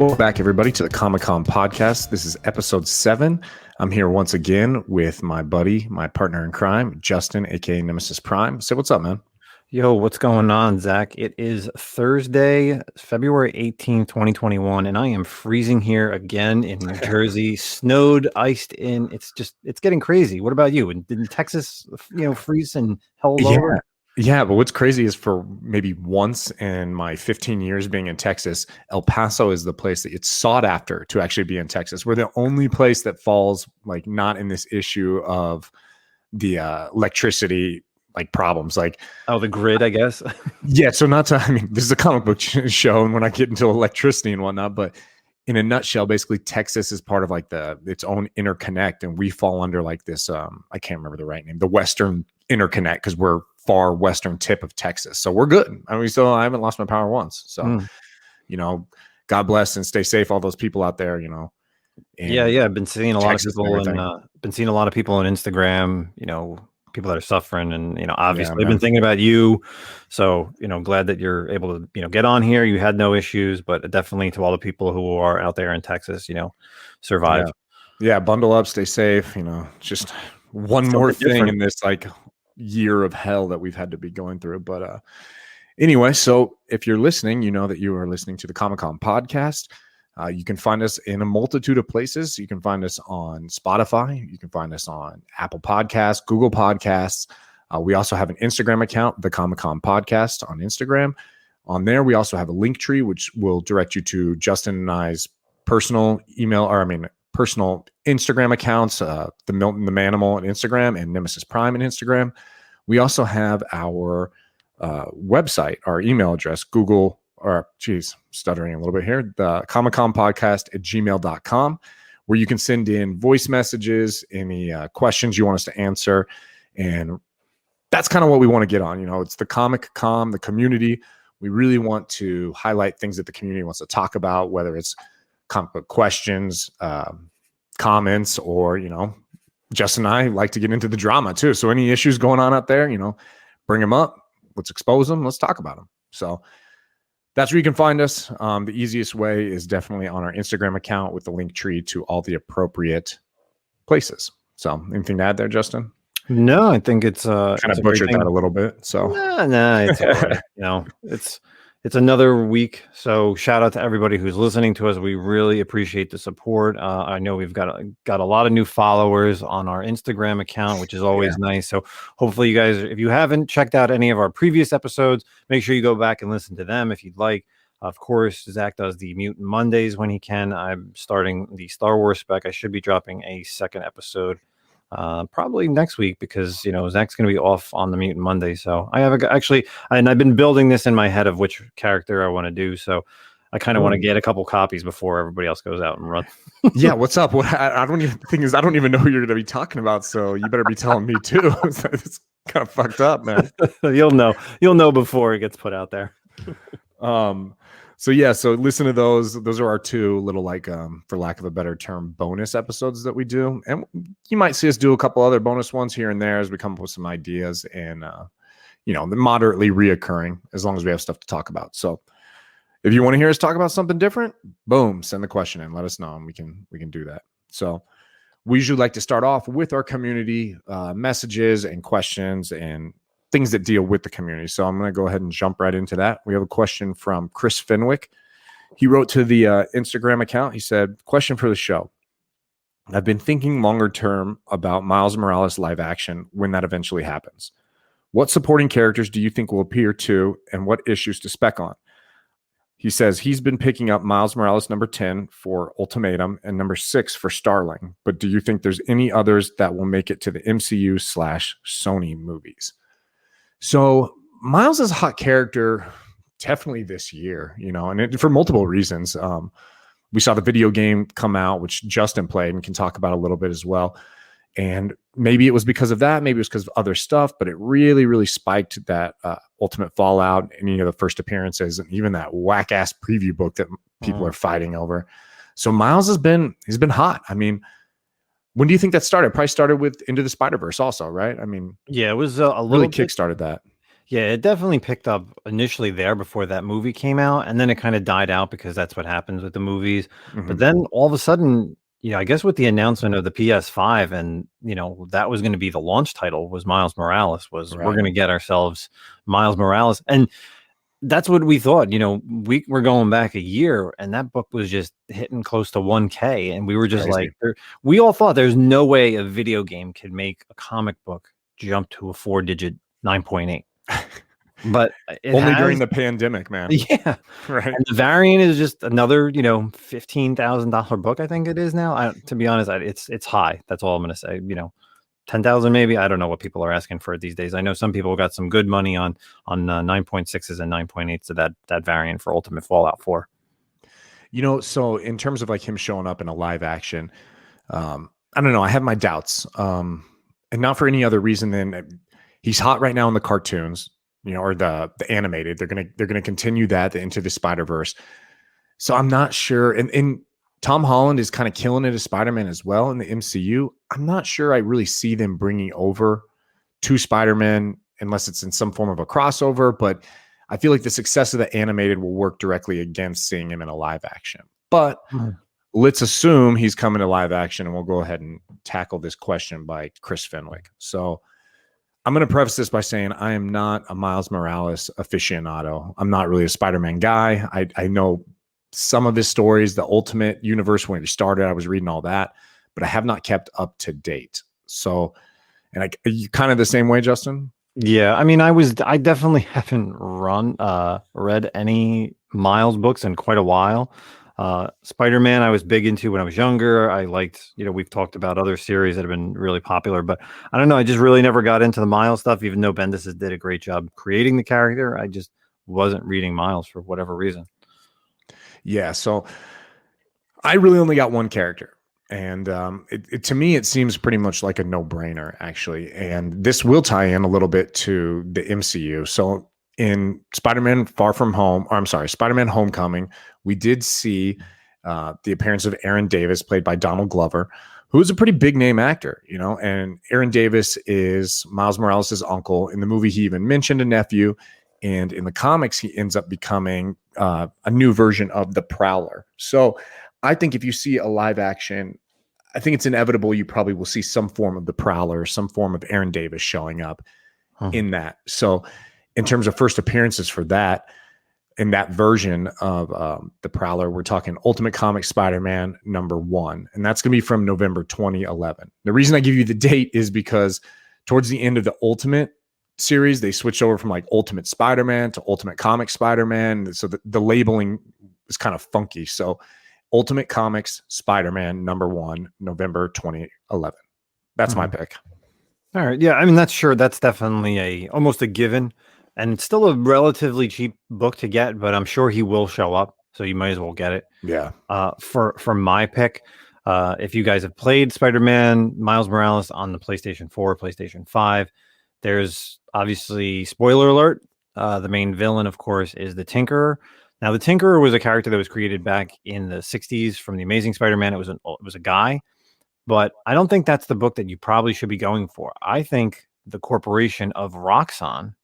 Welcome back, everybody, to the Comic-Con podcast. This is episode 7. I'm here once again with my buddy, my partner in crime, Justin, aka Nemesis Prime. So what's up, man? Yo, what's going on, Zach? It is Thursday, February 18th, 2021, and I am freezing here again in New Jersey, snowed, iced in. It's getting crazy. What about you? And didn't Texas, freeze and hell over? Yeah, but what's crazy is for maybe once in my 15 years being in Texas, El Paso is the place that it's sought after to actually be in Texas. We're the only place that falls like not in this issue of the electricity problems, the grid, I guess. Yeah, so this is a comic book show and we're not getting into electricity and whatnot, but in a nutshell, basically Texas is part of its own interconnect, and we fall under this I can't remember the right name, the Western interconnect, because we're far western tip of Texas, so we're good. I haven't lost my power once, so God bless and stay safe, all those people out there. I've been seeing a lot of people on Instagram, people that are suffering, and obviously I've been thinking about you, so glad that you're able to get on here. You had no issues, but definitely to all the people who are out there in Texas, survive. Yeah, bundle up, stay safe. Just one more thing in this year of hell that we've had to be going through. But anyway, so if you're listening, you know that you are listening to the Comic-Con podcast. You can find us in a multitude of places. You can find us on Spotify. You can find us on Apple Podcasts, Google Podcasts. We also have an Instagram account, the Comic-Con podcast on Instagram. On there, we also have a link tree, which will direct you to Justin and I's personal personal Instagram accounts, the Milton the Manimal on Instagram and Nemesis Prime on Instagram. We also have our website, our email address, stuttering a little bit here, the Comic-Con podcast at gmail.com, where you can send in voice messages, any questions you want us to answer. And that's kind of what we want to get on. It's the Comic-Con, the community. We really want to highlight things that the community wants to talk about, whether it's comic book questions, comments, or Justin and I like to get into the drama too. So any issues going on out there, bring them up. Let's expose them. Let's talk about them. So that's where you can find us. The easiest way is definitely on our Instagram account with the link tree to all the appropriate places. So anything to add there, Justin? No, I think it's kind of butchered that a little bit. So no, it's all right. It's another week, so shout out to everybody who's listening to us. We really appreciate the support. I know we've got a lot of new followers on our Instagram account, which is always nice. So hopefully you guys, if you haven't checked out any of our previous episodes, make sure you go back and listen to them if you'd like. Of course, Zach does the Mutant Mondays when he can. I'm starting the Star Wars Spec. I should be dropping a second episode probably next week, because Zach's going to be off on the Mutant Monday. So I have and I've been building this in my head of which character I want to do. So I kind of want to get a couple copies before everybody else goes out and run. Yeah, what's up? I don't even know who you're going to be talking about. So you better be telling me too. It's kind of fucked up, man. You'll know before it gets put out there. So listen to those. Those are our two little for lack of a better term, bonus episodes that we do. And you might see us do a couple other bonus ones here and there as we come up with some ideas, and they're moderately reoccurring as long as we have stuff to talk about. So if you want to hear us talk about something different, boom, send the question in, let us know, and we can do that. So we usually like to start off with our community messages and questions and things that deal with the community. So I'm going to go ahead and jump right into that. We have a question from Chris Fenwick. He wrote to the Instagram account. He said, question for the show. I've been thinking longer term about Miles Morales live action when that eventually happens. What supporting characters do you think will appear to, and what issues to spec on? He says he's been picking up Miles Morales number 10 for Ultimatum and number 6 for Starling. But do you think there's any others that will make it to the MCU/Sony movies? So Miles is a hot character definitely this year, and for multiple reasons. We saw the video game come out, which Justin played and can talk about a little bit as well. And maybe it was because of that, maybe it was because of other stuff, but it really, really spiked that Ultimate Fallout and the first appearances, and even that whack ass preview book that people are fighting over. So Miles he's been hot. When do you think that started? Probably started with Into the Spider-Verse also, right? Yeah, it was a little really kickstarted that. Yeah, it definitely picked up initially there before that movie came out, and then it kind of died out because that's what happens with the movies. But then all of a sudden, I guess with the announcement of the PS5, and that was going to be the launch title, was Miles Morales, was we're Right. going to get ourselves Miles Morales. And that's what we thought. We were going back a year, and that book was just hitting close to 1K, and we were just Crazy. we all thought there's no way a video game could make a comic book jump to a 4-digit 9.8. But only during the pandemic, man. Yeah, right. And the variant is just another, $15,000 book. I think it is now. To be honest, it's high. That's all I'm going to say. 10,000 maybe. I don't know what people are asking for it these days. I know some people got some good money on 9.6s and 9.8s of that variant for Ultimate Fallout 4. So in terms of like him showing up in a live action, I don't know. I have my doubts, and not for any other reason than he's hot right now in the cartoons, or the animated. They're gonna continue that into the Spider-Verse. So I'm not sure. And Tom Holland is kind of killing it as Spider-Man as well in the MCU. I'm not sure I really see them bringing over two Spider-Man unless it's in some form of a crossover. But I feel like the success of the animated will work directly against seeing him in a live action. But let's assume he's coming to live action, and we'll go ahead and tackle this question by Chris Fenwick. So I'm going to preface this by saying I am not a Miles Morales aficionado. I'm not really a Spider-Man guy. I know some of his stories, the Ultimate Universe, when he started, I was reading all that, but I have not kept up to date. So, and are you kind of the same way, Justin? Yeah, I mean, I definitely haven't read any Miles books in quite a while. Spider-Man I was big into when I was younger. I liked, we've talked about other series that have been really popular, but I don't know, I just really never got into the Miles stuff, even though Bendis did a great job creating the character. I just wasn't reading Miles for whatever reason. Yeah, so I really only got one character. And to me, it seems pretty much like a no-brainer, actually. And this will tie in a little bit to the MCU. So in Spider-Man Spider-Man Homecoming, we did see the appearance of Aaron Davis, played by Donald Glover, who is a pretty big name actor, and Aaron Davis is Miles Morales' uncle. In the movie, he even mentioned a nephew. And in the comics, he ends up becoming a new version of the Prowler. So I think if you see a live action, I think it's inevitable you probably will see some form of the Prowler, some form of Aaron Davis showing up in that. So in terms of first appearances for that, in that version of the Prowler, we're talking Ultimate Comics Spider-Man #1. And that's going to be from November 2011. The reason I give you the date is because towards the end of the Ultimate series, they switched over from like Ultimate Spider-Man to Ultimate Comics Spider-Man. So the labeling is kind of funky. So Ultimate Comics Spider-Man #1, November 2011. That's my pick. All right. Yeah. I mean, that's definitely almost a given, and it's still a relatively cheap book to get, but I'm sure he will show up. So you might as well get it. Yeah. For my pick, if you guys have played Spider-Man Miles Morales on the PlayStation 4, PlayStation 5, there's obviously, spoiler alert, the main villain, of course, is the Tinkerer. Now, the Tinkerer was a character that was created back in the 60s from The Amazing Spider-Man. It was a guy, but I don't think that's the book that you probably should be going for. I think the corporation of Roxxon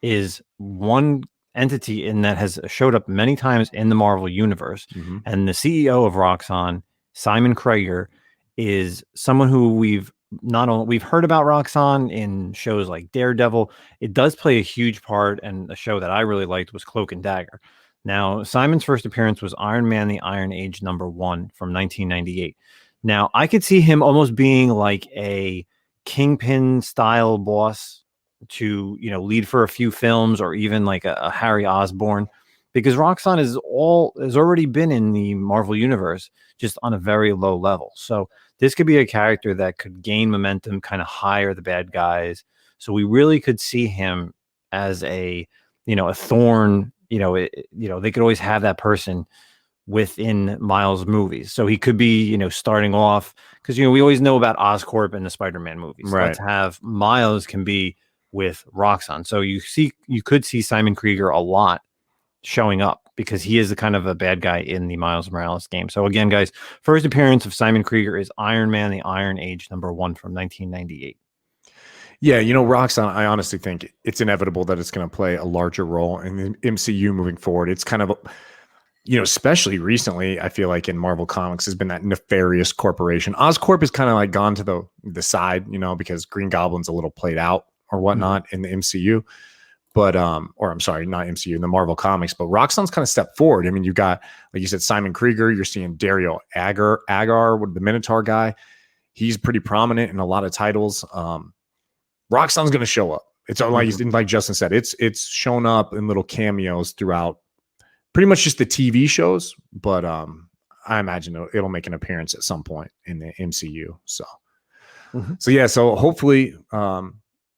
is one entity in that has showed up many times in the Marvel Universe. And the CEO of Roxxon, Simon Krieger, is someone who we've heard about Roxxon in shows like Daredevil. It does play a huge part, and a show that I really liked was Cloak and Dagger. Now, Simon's first appearance was Iron Man, the Iron Age #1 from 1998. Now, I could see him almost being like a Kingpin style boss to, lead for a few films, or even like a Harry Osborn, because Roxxon has already been in the Marvel Universe, just on a very low level. So this could be a character that could gain momentum, kind of hire the bad guys. So we really could see him as a thorn. They could always have that person within Miles movies. So he could be, starting off, because, we always know about Oscorp in the Spider-Man movies. Right. Let's have Miles can be with Roxxon. So you could see Simon Krieger a lot showing up, because he is the kind of a bad guy in the Miles Morales game. So again, guys, first appearance of Simon Krieger is Iron Man, the Iron Age #1 from 1998. Yeah, Roxxon, I honestly think it's inevitable that it's going to play a larger role in the MCU moving forward. It's kind of, especially recently, I feel like in Marvel Comics has been that nefarious corporation. Oscorp has kind of like gone to the side, because Green Goblin's a little played out or whatnot in the MCU. But or I'm sorry, not MCU, in the Marvel Comics, but Roxxon's kind of stepped forward. I mean, you've got, like you said, Simon Krieger, you're seeing Dario Agar, the Minotaur guy. He's pretty prominent in a lot of titles. Roxxon's going to show up. It's like Justin said, it's shown up in little cameos throughout pretty much just the TV shows, but I imagine it'll make an appearance at some point in the MCU. So so hopefully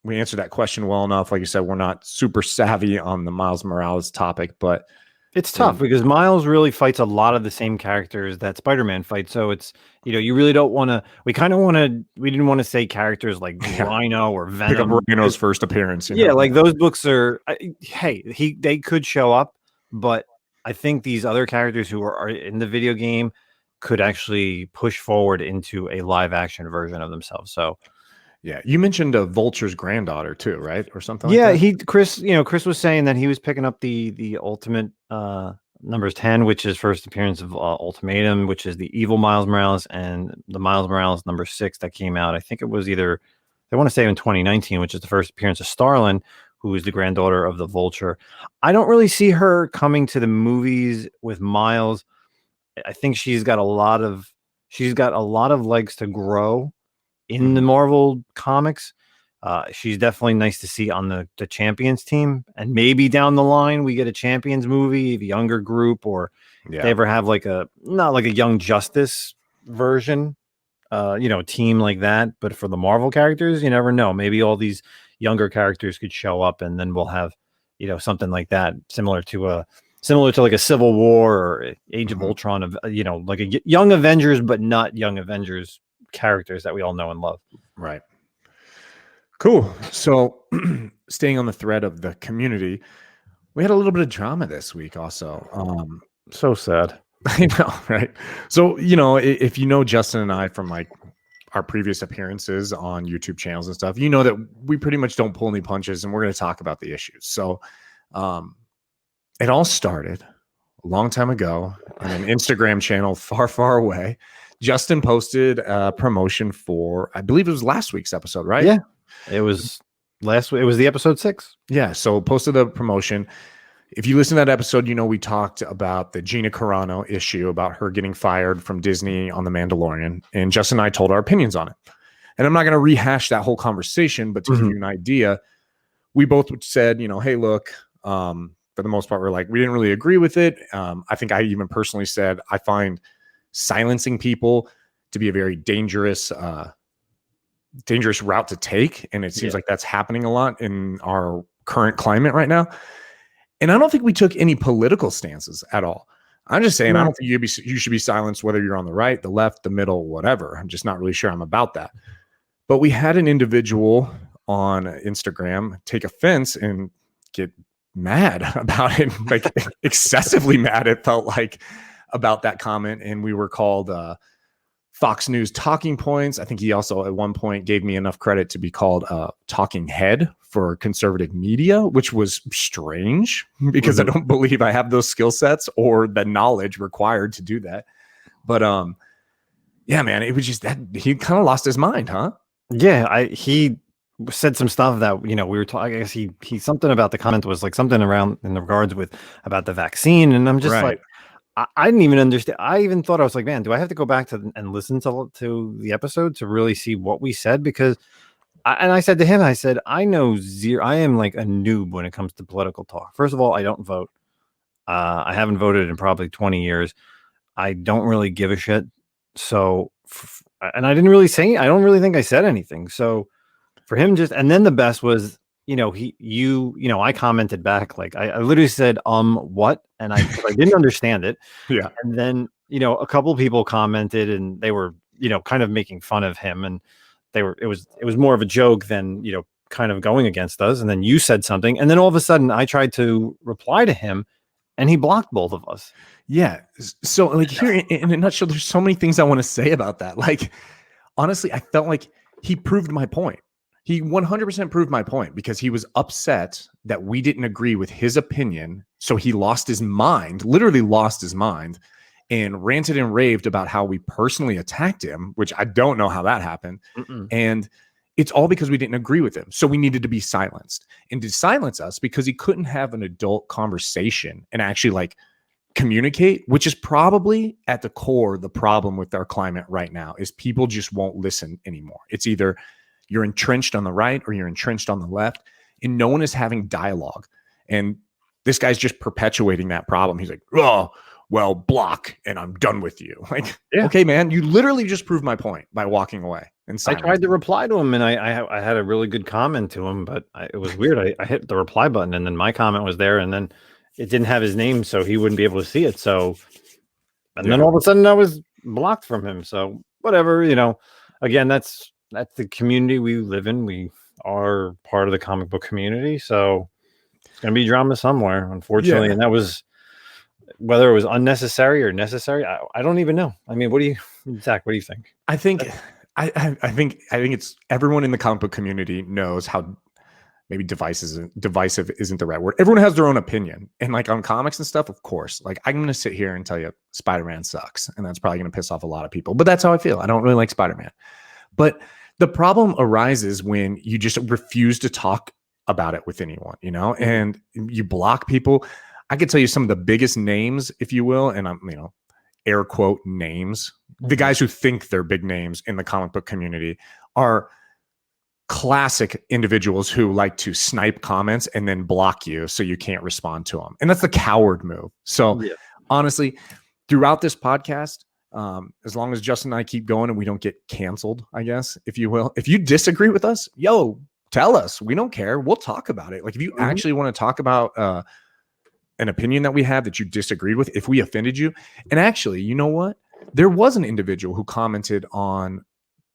we answered that question well enough. Like you said, we're not super savvy on the Miles Morales topic, but it's tough because Miles really fights a lot of the same characters that Spider-Man fights. So it's, you really don't want to, we didn't want to say characters like Rhino or Venom. Pick up Rhino's first appearance. Like those books are, they could show up, but I think these other characters who are in the video game could actually push forward into a live action version of themselves. So yeah, you mentioned Vulture's granddaughter too, right? Or something like that? Chris was saying that he was picking up the Ultimate numbers 10, which is first appearance of Ultimatum, which is the evil Miles Morales, and the Miles Morales number 6 that came out. I think it was either, I want to say in 2019, which is the first appearance of Starlin, who is the granddaughter of the Vulture. I don't really see her coming to the movies with Miles. I think she's got a lot of legs to grow in the Marvel comics. She's definitely nice to see on the Champions team, and maybe down the line we get a Champions movie, a younger group, or they ever have not like a Young Justice version, team like that. But for the Marvel characters, you never know. Maybe all these younger characters could show up, and then we'll have, something like that, similar to like a Civil War or Age of Ultron, of like a Young Avengers, but not Young Avengers characters that we all know and love. Right. Cool. So staying on the thread of the community, we had a little bit of drama this week also. So sad. I know, right? So, if Justin and I from like our previous appearances on YouTube channels and stuff, that we pretty much don't pull any punches, and we're going to talk about the issues. So it all started a long time ago on an Instagram channel far, far away. Justin posted a promotion for, I believe it was last week's episode, right? Yeah, it was last week. It was the episode 6. Yeah. So posted the promotion. If you listen to that episode, we talked about the Gina Carano issue about her getting fired from Disney on The Mandalorian, and Justin and I told our opinions on it. And I'm not going to rehash that whole conversation, but to give you an idea, we both said, hey, look, for the most part, we're like, we didn't really agree with it. I think I even personally said, I find silencing people to be a very dangerous route to take. And it seems like that's happening a lot in our current climate right now. And I don't think we took any political stances at all. I'm just saying, I don't think you should be silenced, whether you're on the right, the left, the middle, whatever. I'm just not really sure I'm about that. But we had an individual on Instagram take offense and get mad about it, like excessively mad, it felt like, about that comment. And we were called Fox News talking points. I think he also at one point gave me enough credit to be called talking head for conservative media, which was strange because I don't believe I have those skill sets or the knowledge required to do that. But yeah, man, it was just that he kind of lost his mind, huh? Yeah, he said some stuff that we were talking. I guess he something about the comment was like something around in regards with about the vaccine, and I'm just like, I didn't even understand. I even thought, I was like, man, do I have to go back to and listen to the episode to really see what we said? Because I said to him, I said, I know zero. I am like a noob when it comes to political talk. First of all, I don't vote. I haven't voted in probably 20 years. I don't really give a shit. So, and I didn't really say, I don't really think I said anything. So for him, and then the best was, I commented back, like I literally said, what? And I didn't understand it. Yeah. And then, a couple of people commented, and they were, kind of making fun of him, and it was more of a joke than, kind of going against us. And then you said something, and then all of a sudden I tried to reply to him, and he blocked both of us. Yeah. So like here in a nutshell, there's so many things I want to say about that. Like, honestly, I felt like he proved my point. He 100% proved my point because he was upset that we didn't agree with his opinion. So he lost his mind, literally lost his mind, and ranted and raved about how we personally attacked him, which I don't know how that happened. And it's all because we didn't agree with him. So we needed to be silenced. And to silence us because he couldn't have an adult conversation and actually like communicate, which is probably at the core the problem with our climate right now, is people just won't listen anymore. It's either you're entrenched on the right or you're entrenched on the left, and no one is having dialogue. And this guy's just perpetuating that problem. He's like, oh, well, block and I'm done with you. Like, okay, man, you literally just proved my point by walking away. And I tried to reply to him, and I had a really good comment to him, but it was weird. I hit the reply button, and then my comment was there, and then it didn't have his name, so he wouldn't be able to see it. So, and then all of a sudden I was blocked from him. So whatever, again, that's the community we live in. We are part of the comic book community, so it's going to be drama somewhere, unfortunately. And that was, whether it was unnecessary or necessary, I don't even know. I mean, Zach, what do you think? I think it's everyone in the comic book community knows how maybe divisive isn't the right word. Everyone has their own opinion, and like on comics and stuff, of course, like I'm going to sit here and tell you Spider-Man sucks, and that's probably going to piss off a lot of people, but that's how I feel. I don't really like Spider-Man. But the problem arises when you just refuse to talk about it with anyone, and you block people. I could tell you some of the biggest names, if you will, and I'm, air quote names. The guys who think they're big names in the comic book community are classic individuals who like to snipe comments and then block you so you can't respond to them. And that's the coward move. So honestly, throughout this podcast, as long as Justin and I keep going and we don't get canceled, I guess, if you will, if you disagree with us, tell us. We don't care. We'll talk about it. Like if you actually want to talk about an opinion that we have that you disagreed with, if we offended you. And actually, you know what? There was an individual who commented on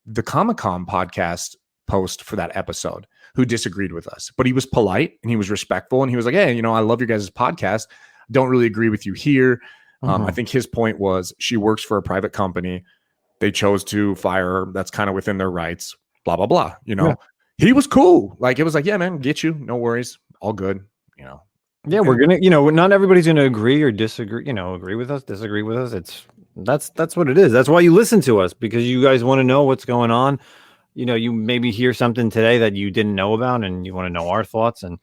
the Comic-Con podcast post for that episode who disagreed with us, but he was polite and he was respectful. And he was like, hey, I love your guys' podcast. Don't really agree with you here. I think his point was she works for a private company. They chose to fire her. That's kind of within their rights, blah, blah, blah. He was cool. Like, it was like, yeah, man, get you. No worries. All good. Yeah, we're going to, not everybody's going to agree or disagree, agree with us, disagree with us. That's what it is. That's why you listen to us, because you guys want to know what's going on. You maybe hear something today that you didn't know about and you want to know our thoughts, and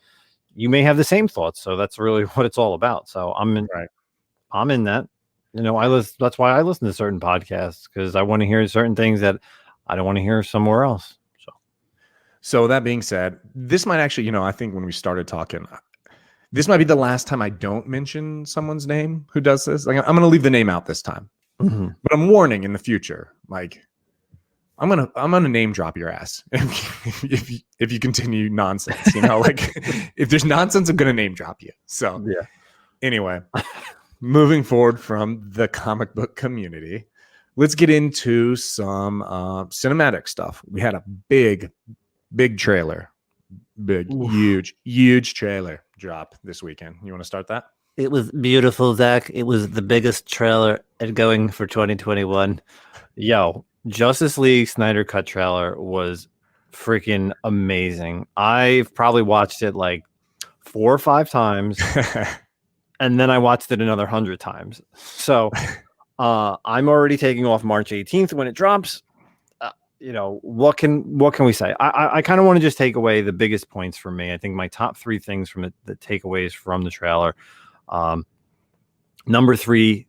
you may have the same thoughts. So that's really what it's all about. So I'm in that, that's why I listen to certain podcasts, because I want to hear certain things that I don't want to hear somewhere else. So that being said, this might actually, I think when we started talking, this might be the last time I don't mention someone's name who does this. Like, I'm going to leave the name out this time, but I'm warning in the future. Like, I'm gonna name drop your ass if you continue nonsense. Like if there's nonsense, I'm gonna name drop you. So anyway, moving forward from the comic book community, let's get into some cinematic stuff. We had a big trailer. Huge trailer drop this weekend. You want to start that? It was beautiful, Zach. It was the biggest trailer going for 2021. Justice League Snyder Cut trailer was freaking amazing. I've probably watched it like 4 or 5 times, and then I watched it another 100 times. So I'm already taking off March 18th when it drops. What can we say? I kind of want to just take away the biggest points for me. I think my top 3 things from the takeaways from the trailer. Number 3,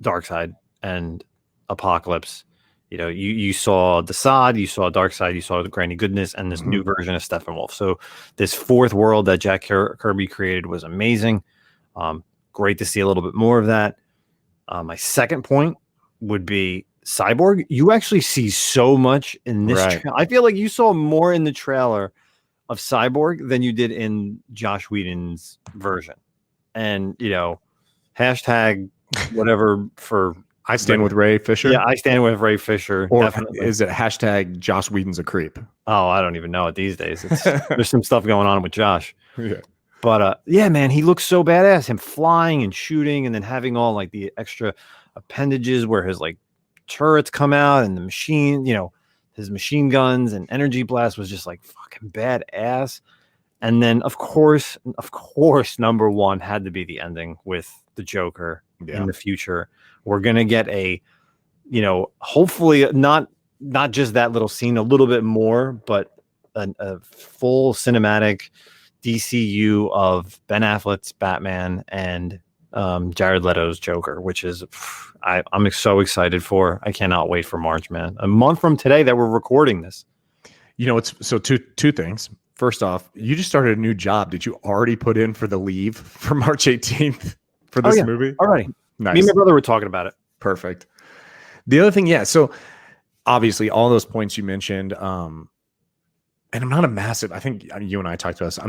Darkseid and Apocalypse. You saw Desaad, you saw Darkseid, you saw the Granny Goodness, and this new version of Steppenwolf. So this 4th world that Jack Kirby created was amazing. Great to see a little bit more of that. My second point would be Cyborg. You actually see so much in this trailer. I feel like you saw more in the trailer of Cyborg than you did in Josh Whedon's version. And, hashtag whatever for... I stand with Ray Fisher. Yeah, I stand with Ray Fisher. Or definitely. Is it hashtag Josh Whedon's a creep? Oh, I don't even know it these days. There's some stuff going on with Josh. Yeah. But man, he looks so badass. Him flying and shooting and then having all like the extra appendages where his like turrets come out and the machine, his machine guns and energy blast was just like fucking badass. And then of course, number one had to be the ending with the Joker in the future. We're gonna get a, hopefully not just that little scene, a little bit more, but a full cinematic DCU of Ben Affleck's Batman and Jared Leto's Joker, which is I'm so excited for. I cannot wait for March, man. A month from today that we're recording this. It's so two things. First off, you just started a new job. Did you already put in for the leave for March 18th for this movie? Already. Nice. Me and my brother were talking about it. Perfect. The other thing, so obviously all those points you mentioned, and I'm not a massive, I think you and I talked to us.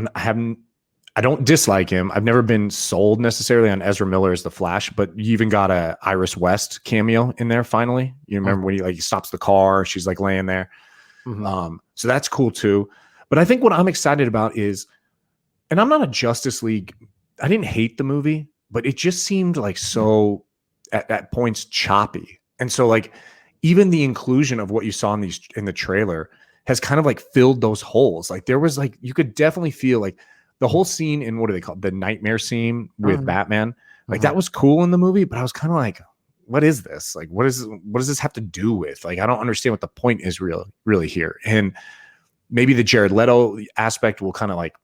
I don't dislike him. I've never been sold necessarily on Ezra Miller as the Flash, but you even got a Iris West cameo in there finally. You remember when he stops the car, she's like laying there. Mm-hmm. So that's cool too. But I think what I'm excited about is, and I'm not a Justice League, I didn't hate the movie, but it just seemed like so at points choppy. And so like even the inclusion of what you saw in the trailer has kind of like filled those holes. Like there was like, you could definitely feel like the whole scene in, what do they call it? The nightmare scene with Batman. Like that was cool in the movie, but I was kind of like, what is this? Like, what does this have to do with? Like, I don't understand what the point is really here. And maybe the Jared Leto aspect will kind of like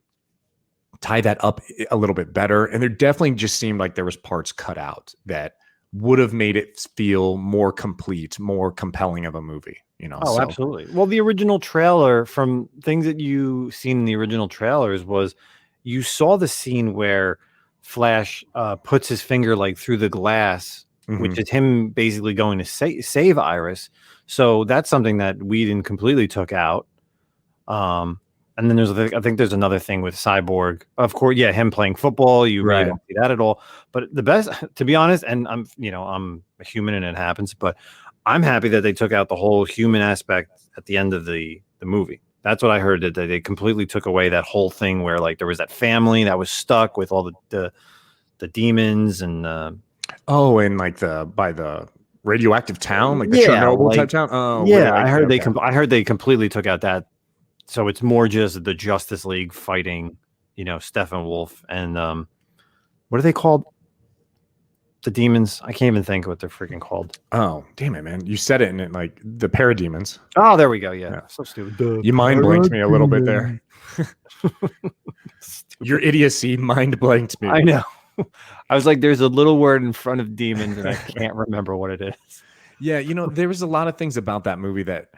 tie that up a little bit better. And there definitely just seemed like there was parts cut out that would have made it feel more complete, more compelling of a movie, Oh, absolutely. Well, the original trailer, from things that you seen in the original trailers, was you saw the scene where Flash puts his finger like through the glass, which is him basically going to save Iris. So that's something that Whedon completely took out. And then I think there's another thing with Cyborg. Of course, him playing football. You really don't see that at all. But the best, to be honest, and I'm a human and it happens, but I'm happy that they took out the whole human aspect at the end of the movie. That's what I heard, that they completely took away that whole thing where like there was that family that was stuck with all the demons and and like by the radioactive town, like the Chernobyl type town. Oh yeah, I heard I heard they completely took out that. So it's more just the Justice League fighting, Steppenwolf and what are they called? The demons. I can't even think what they're freaking called. Oh, damn it, man! You said it in it, like the parademons. Oh, there we go. Yeah. So stupid. You mind blanked me a little bit there. Your idiocy mind blanked me. I know. I was like, there's a little word in front of demons, and I can't remember what it is. Yeah, there was a lot of things about that movie that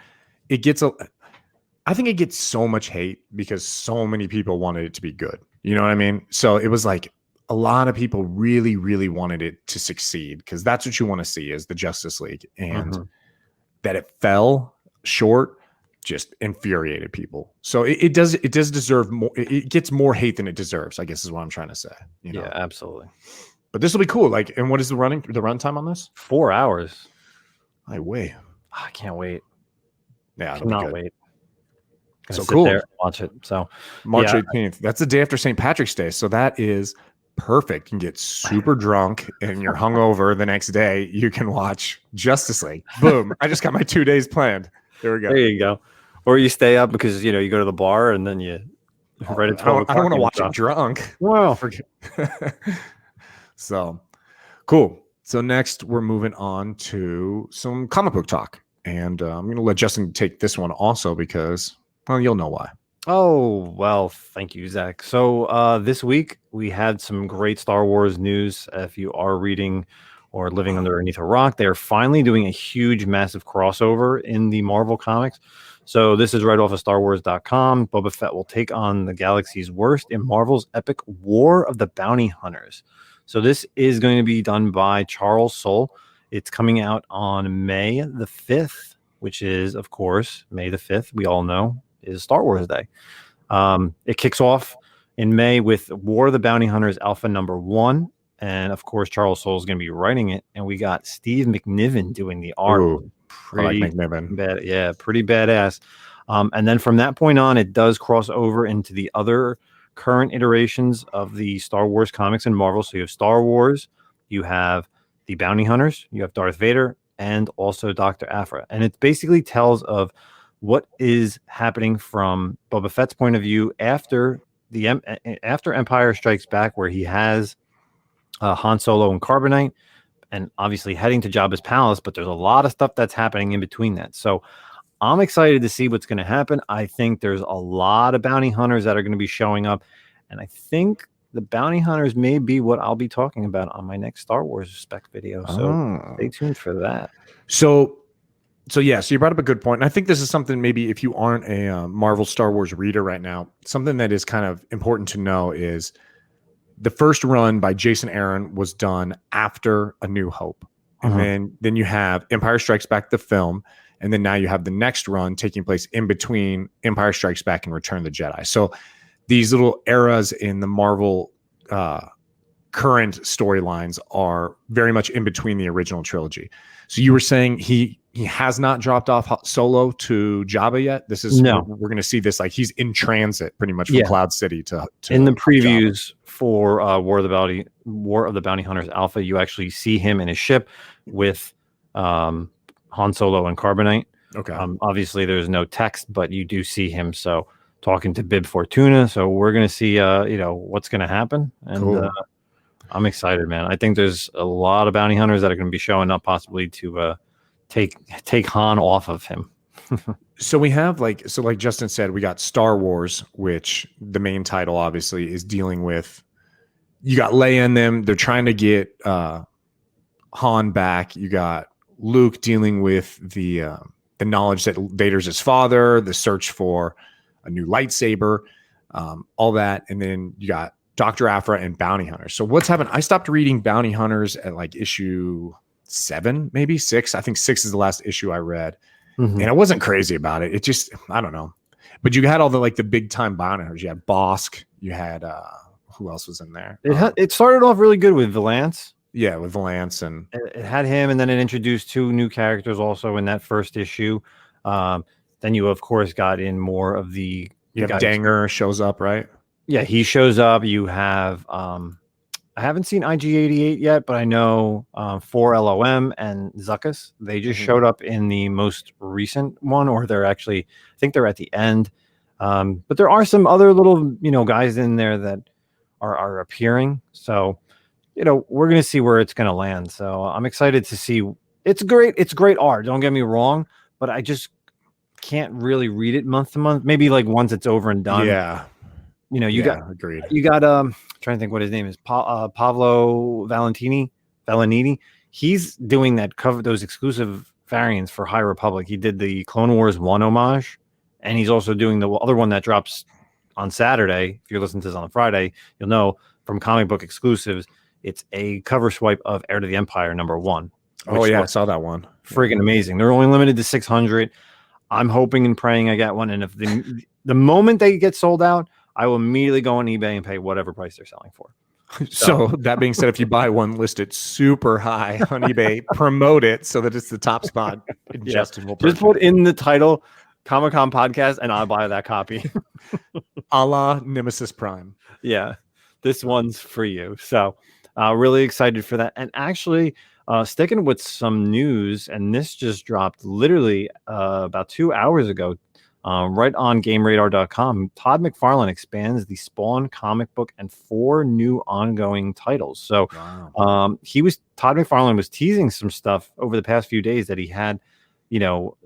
I think it gets so much hate because so many people wanted it to be good. You know what I mean? So it was like a lot of people really, really wanted it to succeed because that's what you want to see is the Justice League. And that it fell short just infuriated people. So it does deserve more. It gets more hate than it deserves, I guess is what I'm trying to say. Yeah, absolutely. But this will be cool. Like, and what is the runtime on this? 4 hours. I can't wait. Yeah, I cannot wait. So cool. There and watch it. So March 18th. That's the day after St. Patrick's Day. So that is perfect. You can get super drunk and you're hungover the next day. You can watch Justice League. Boom. I just got my 2 days planned. There we go. There you go. Or you stay up because you go to the bar and then you right at 12 I don't want to watch it drunk. Well, forget. So cool. So next we're moving on to some comic book talk. And I'm going to let Justin take this one also because, well, you'll know why. Oh, well, thank you, Zach. So this week we had some great Star Wars news. If you are reading or living underneath a rock, they are finally doing a huge, massive crossover in the Marvel comics. So this is right off of StarWars.com. Boba Fett will take on the galaxy's worst in Marvel's epic War of the Bounty Hunters. So this is going to be done by Charles Soule. It's coming out on May the 5th, which is, of course, May the 5th. We all know is Star Wars Day. It kicks off in May with War of the Bounty Hunters Alpha #1. And of course, Charles Soule is going to be writing it. And we got Steve McNiven doing the art. Ooh, pretty McNiven. Yeah, pretty badass. And then from that point on, it does cross over into the other current iterations of the Star Wars comics and Marvel. So you have Star Wars, you have the Bounty Hunters, you have Darth Vader, and also Dr. Aphra. And it basically tells of what is happening from Boba Fett's point of view after Empire Strikes Back, where he has Han Solo and Carbonite, and obviously heading to Jabba's palace. But there's a lot of stuff that's happening in between that. So I'm excited to see what's going to happen. I think there's a lot of bounty hunters that are going to be showing up, and I think the bounty hunters may be what I'll be talking about on my next Star Wars spec video. So stay tuned for that. So you brought up a good point. And I think this is something, maybe if you aren't a Marvel Star Wars reader right now, something that is kind of important to know is the first run by Jason Aaron was done after A New Hope. And then you have Empire Strikes Back, the film. And then now you have the next run taking place in between Empire Strikes Back and Return of the Jedi. So these little eras in the Marvel current storylines are very much in between the original trilogy. So you were saying he has not dropped off Solo to Jabba yet? This is we're going to see this, like he's in transit pretty much from Cloud City to in the previews Jabba. For War of the Bounty Hunters Alpha, you actually see him in his ship with Han Solo and Carbonite. Okay. Obviously there's no text, but you do see him talking to Bib Fortuna. So we're going to see what's going to happen, and cool. I'm excited, man. I think there's a lot of bounty hunters that are going to be showing up, possibly to take Han off of him. So we have like Justin said, we got Star Wars, which the main title obviously is dealing with. You got Leia in them. They're trying to get Han back. You got Luke dealing with the knowledge that Vader's his father, the search for a new lightsaber, all that. And then you got Dr. Aphra and Bounty Hunters. So what's happened? I stopped reading Bounty Hunters at like issue 7, maybe 6. I think 6 is the last issue I read. And I wasn't crazy about it. It just, I don't know. But you had all the big time bounty hunters. You had Bosk. You had, who else was in there? It started off really good with Valance. Yeah, with Valance. And it had him, and then it introduced 2 new characters also in that first issue. Then you, of course, got in more of the... You have Danger shows up, right? Yeah, he shows up. You have... I haven't seen IG-88 yet, but I know 4LOM and Zuckuss. They just showed up in the most recent one, or they're actually... I think they're at the end. But there are some other little, guys in there that are appearing. So... we're going to see where it's going to land. So I'm excited to see. It's great. It's great art. Don't get me wrong, but I just can't really read it month to month. Maybe like once it's over and done. Yeah. Agreed. You got, trying to think what his name is. Pavlo Valentini. He's doing those exclusive variants for High Republic. He did the Clone Wars 1 homage, and he's also doing the other one that drops on Saturday. If you're listening to this on Friday, you'll know from comic book exclusives. It's a cover swipe of Heir to the Empire #1. Oh, yeah, I saw that one. Friggin' amazing. They're only limited to 600. I'm hoping and praying I get one. And if the moment they get sold out, I will immediately go on eBay and pay whatever price they're selling for. So that being said, if you buy one, list it super high on eBay, promote it so that it's the top spot. Justin will just put in the title Comic-Con Podcast, and I'll buy that copy. A la Nemesis Prime. Yeah, this one's for you. So really excited for that. And actually, sticking with some news, and this just dropped literally about 2 hours ago, right on GameRadar.com. Todd McFarlane expands the Spawn comic book and 4 new ongoing titles. So wow. Todd McFarlane was teasing some stuff over the past few days that he had,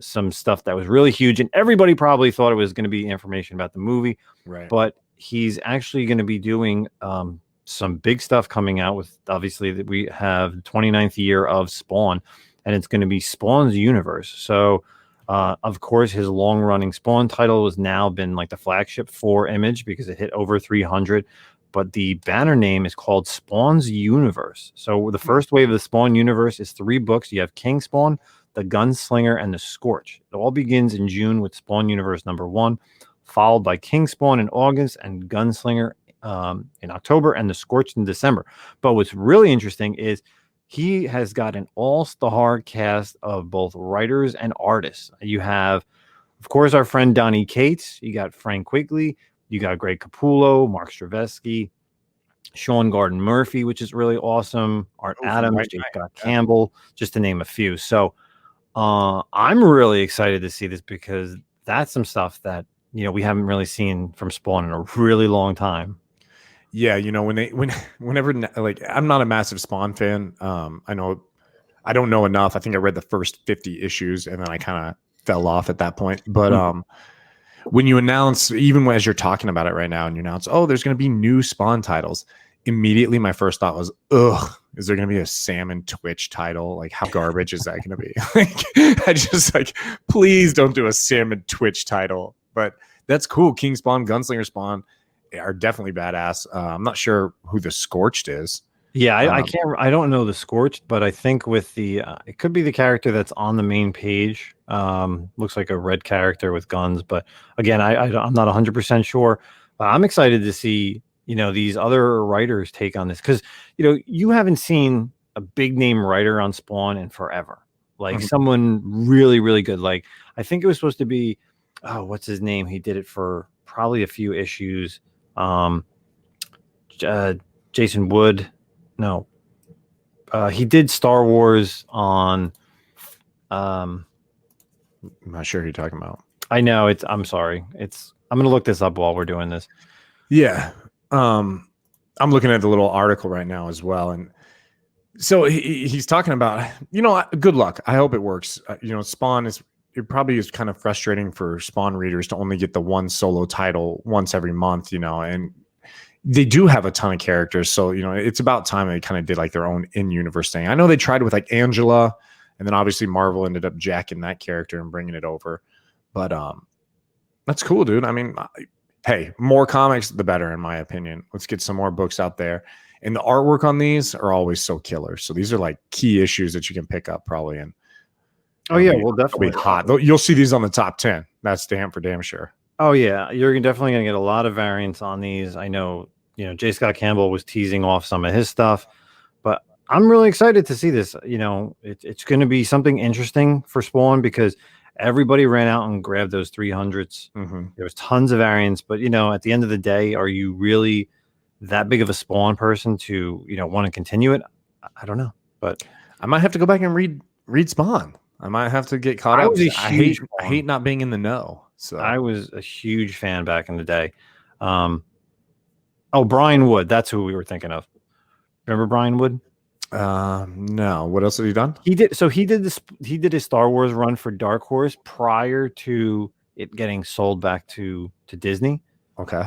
some stuff that was really huge, and everybody probably thought it was going to be information about the movie. Right. But he's actually going to be doing some big stuff coming out with, obviously, that we have the 29th year of Spawn, and it's going to be Spawn's universe. So of course his long running Spawn title has now been like the flagship for Image because it hit over 300, but the banner name is called Spawn's Universe. So the first wave of the Spawn universe is 3 books. You have King Spawn, the Gunslinger, and the Scorch. It all begins in June with Spawn Universe #1, followed by King Spawn in August and Gunslinger in October, and the Scorch in December. But what's really interesting is he has got an all-star cast of both writers and artists. You have, of course, our friend Donnie Cates. You got Frank Quigley. You got Greg Capullo, Mark Stravesky, Sean Garden Murphy, which is really awesome. Art Adams, Scott Campbell, just to name a few. So I'm really excited to see this because that's some stuff that we haven't really seen from Spawn in a really long time. Yeah, whenever like I'm not a massive Spawn fan. I know I don't know enough. I think I read the first 50 issues and then I kind of fell off at that point. But when you announce, even as you're talking about it right now, and you announce, oh, there's going to be new Spawn titles, immediately my first thought was, ugh, is there going to be a Sam and Twitch title? Like, how garbage is that going to be? Like, I just like, please don't do a Sam and Twitch title. But that's cool. King Spawn, Gunslinger Spawn are definitely badass. I'm not sure who the Scorched is. Yeah, I don't know the Scorched, but I think with the it could be the character that's on the main page. Looks like a red character with guns, but again, I'm not 100% sure. But I'm excited to see these other writers take on this, because you haven't seen a big name writer on Spawn in forever, like someone really, really good. Like, I think it was supposed to be, oh, what's his name? He did it for probably a few issues. Jason Wood. No, he did Star Wars on. I'm not sure who you're talking about. I know I'm sorry. I'm gonna look this up while we're doing this. Yeah, I'm looking at the little article right now as well, and so he's talking about good luck. I hope it works. Spawn it probably is kind of frustrating for Spawn readers to only get the one solo title once every month. And they do have a ton of characters, so it's about time they kind of did like their own in-universe thing. I know they tried with like Angela, and then obviously Marvel ended up jacking that character and bringing it over. But that's cool, dude. I mean, hey, more comics the better, in my opinion. Let's get some more books out there, and the artwork on these are always so killer. So these are like key issues that you can pick up probably. And oh yeah, well, definitely be hot. You'll see these on the top 10. That's damn sure. Oh yeah, you're definitely gonna get a lot of variants on these. I know. J. Scott Campbell was teasing off some of his stuff, but I'm really excited to see this. It's going to be something interesting for Spawn, because everybody ran out and grabbed those 300s. There was tons of variants, but at the end of the day, are you really that big of a Spawn person to want to continue it? I don't know, but I might have to go back and read Spawn. I might have to get caught up. I hate not being in the know. So I was a huge fan back in the day. Oh, Brian Wood. That's who we were thinking of. Remember Brian Wood? No. What else have you done? He did this. He did his Star Wars run for Dark Horse prior to it getting sold back to Disney. Okay.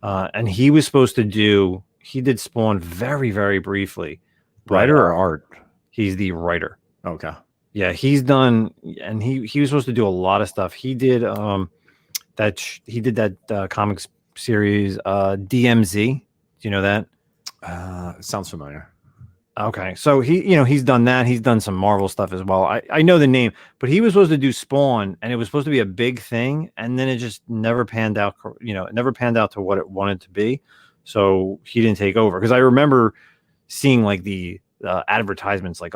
And he was supposed to he did Spawn very, very briefly. Writer or art? He's the writer. Okay. Yeah, he's done, and he was supposed to do a lot of stuff. He did that comics series DMZ. Do you know that? Sounds familiar. Okay, so he's done that. He's done some Marvel stuff as well. I know the name, but he was supposed to do Spawn, and it was supposed to be a big thing, and then it just never panned out. It never panned out to what it wanted to be. So he didn't take over, because I remember seeing like the advertisements, like,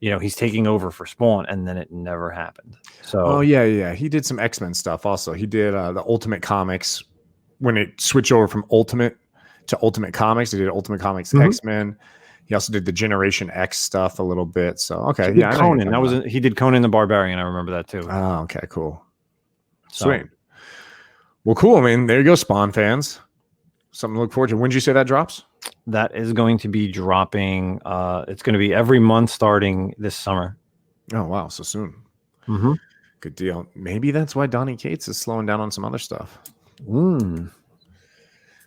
he's taking over for Spawn, and then it never happened. So he did some X-Men stuff also. He did the Ultimate Comics when it switched over from Ultimate to Ultimate Comics. He did Ultimate Comics X-Men. He also did the Generation X stuff a little bit. So okay, he did Conan. He did Conan the Barbarian. I remember that too. Oh, okay, cool. Sweet. Well, cool. I mean, there you go, Spawn fans. Something to look forward to. When did you say that drops? That is going to be dropping. It's going to be every month starting this summer. Oh, wow. So soon. Mm-hmm. Good deal. Maybe that's why Donny Cates is slowing down on some other stuff.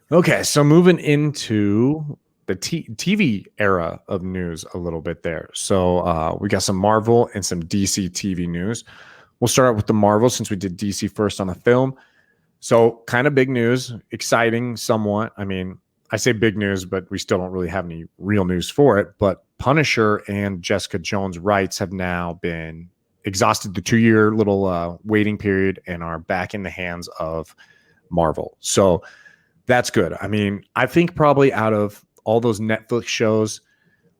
Okay. So moving into the TV era of news a little bit there. So we got some Marvel and some DC TV news. We'll start out with the Marvel since we did DC first on the film. So kind of big news, exciting somewhat. I mean, I say big news, but we still don't really have any real news for it. But Punisher and Jessica Jones' rights have now been exhausted the 2-year little waiting period and are back in the hands of Marvel. So that's good. I mean, I think probably out of all those Netflix shows,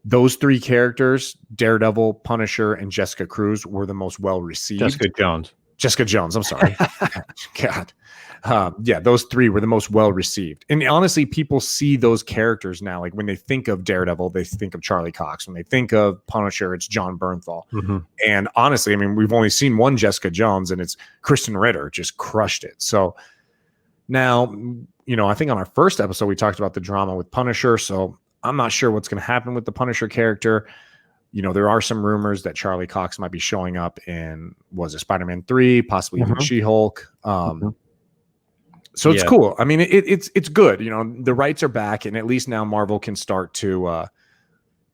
those 3 characters, Daredevil, Punisher, and Jessica Cruz, were the most well received. Jessica Jones. Jessica Jones. I'm sorry. God. Yeah, those three were the most well received. And honestly, people see those characters now. Like when they think of Daredevil, they think of Charlie Cox. When they think of Punisher, it's John Bernthal. Mm-hmm. And honestly, I mean, we've only seen one Jessica Jones, and it's Kristen Ritter just crushed it. So now, I think on our first episode, we talked about the drama with Punisher. So I'm not sure what's going to happen with the Punisher character. There are some rumors that Charlie Cox might be showing up in, was it Spider-Man 3, possibly even She-Hulk. So it's cool. I mean, it's good. The rights are back, and at least now Marvel can start to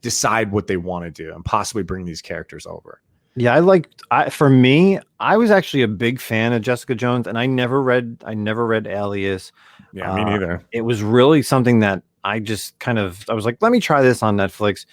decide what they want to do and possibly bring these characters over. Yeah, for me, I was actually a big fan of Jessica Jones, and I never read Alias. Yeah, me neither. It was really something that I just I was like, let me try this on Netflix.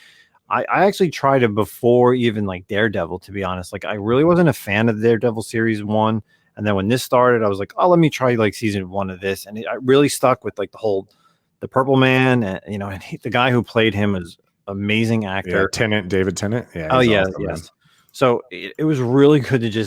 I actually tried it before even like Daredevil, to be honest. Like I really wasn't a fan of the Daredevil series 1. And then when this started, I was like, oh, let me try like season 1 of this. And I really stuck with like the Purple Man. And, and the guy who played him is amazing actor. Yeah, David Tennant. Yeah. Oh, yeah. Yes. So it was really good to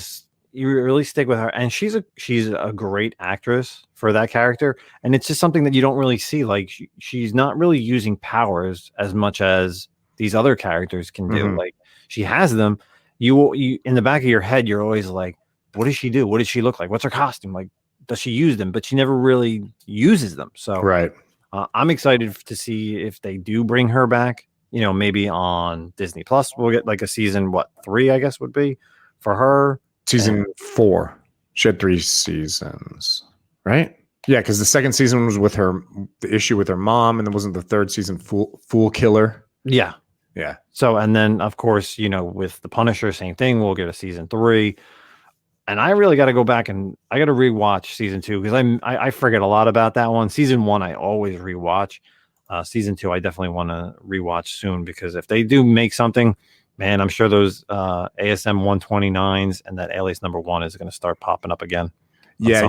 you really stick with her. And she's a great actress for that character. And it's just something that you don't really see. Like she's not really using powers as much as these other characters can do. Mm-hmm. Like she has them. You in the back of your head, you're always like, what does she do? What does she look like? What's her costume? Like, does she use them? But she never really uses them. So right. I'm excited to see if they do bring her back, maybe on Disney Plus, we'll get like a season, 3, I guess would be for her. Season 4. She had 3 seasons, right? Yeah. Cause the second season was with the issue with her mom. And then wasn't the third season Fool Killer? Yeah. Yeah. So, and then of course, with the Punisher, same thing. We'll get a season 3. And I really got to go back and I got to rewatch season 2 because I forget a lot about that one. Season 1, I always rewatch. Season 2, I definitely want to rewatch soon because if they do make something, man, I'm sure those ASM 129s and that Alias number 1 is going to start popping up again. Yeah,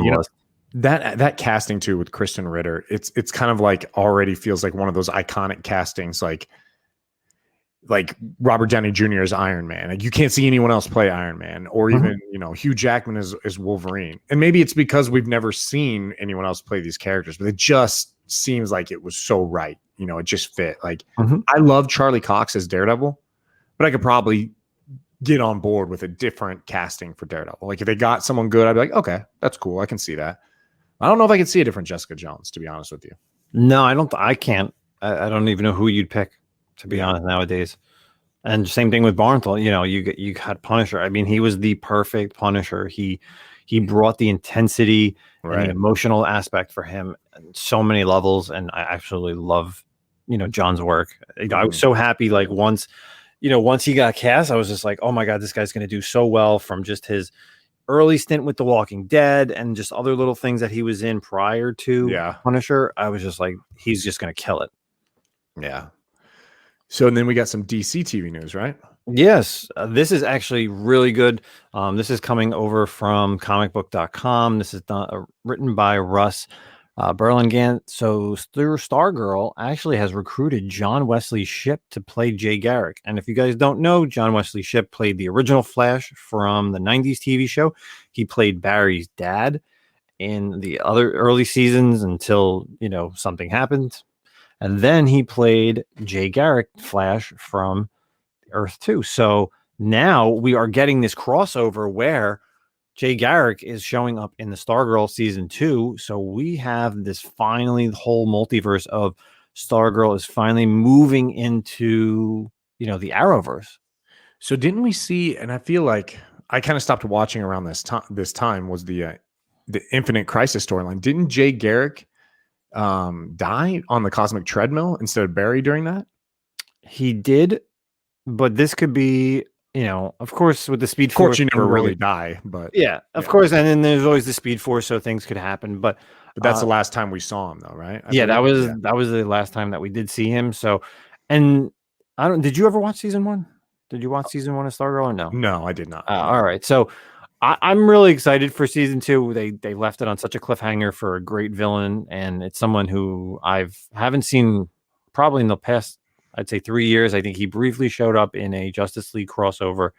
that casting too with Kristen Ritter, it's kind of like already feels like one of those iconic castings, like Robert Downey Jr. as Iron Man. Like you can't see anyone else play Iron Man, or even Hugh Jackman as Wolverine. And maybe it's because we've never seen anyone else play these characters, but it just seems like it was so right. It just fit. Like I love Charlie Cox as Daredevil, but I could probably get on board with a different casting for Daredevil. Like if they got someone good, I'd be like, okay, that's cool. I can see that. I don't know if I could see a different Jessica Jones, to be honest with you. No, I can't. I don't even know who you'd pick, to be honest, nowadays. And same thing with Barnthal. You got Punisher. I mean, he was the perfect Punisher. He brought the intensity and the emotional aspect for him on so many levels. And I absolutely love, John's work. I was so happy. Like once he got cast, I was just like, oh my God, this guy's going to do so well from just his early stint with The Walking Dead and just other little things that he was in prior to Punisher. I was just like, he's just going to kill it. Yeah. So and then we got some DC TV news, right? Yes, this is actually really good. This is coming over from comicbook.com. This is written by Russ Burlingame. So Stargirl actually has recruited John Wesley Shipp to play Jay Garrick. And if you guys don't know, John Wesley Shipp played the original Flash from the 90s TV show. He played Barry's dad in the other early seasons until, something happened. And then he played Jay Garrick, Flash, from Earth 2. So now we are getting this crossover where Jay Garrick is showing up in the Stargirl season 2. So we have this finally, the whole multiverse of Stargirl is finally moving into, the Arrowverse. So didn't we see, and I feel like I kind of stopped watching around this time was the Infinite Crisis storyline. Didn't Jay Garrick die on the cosmic treadmill instead of Barry during that? He did, but this could be, of course, with the Speed Force. Of course, you never really die, but of course, and then there's always the Speed Force, so things could happen. But that's the last time we saw him, though, right? That was the last time that we did see him. So, and did you ever watch season 1? Did you watch season 1 of Stargirl or no? No, I did not. All right, so I'm really excited for season 2. They left it on such a cliffhanger for a great villain, and it's someone who haven't seen probably in the past, I'd say 3 years. I think he briefly showed up in a Justice League crossover.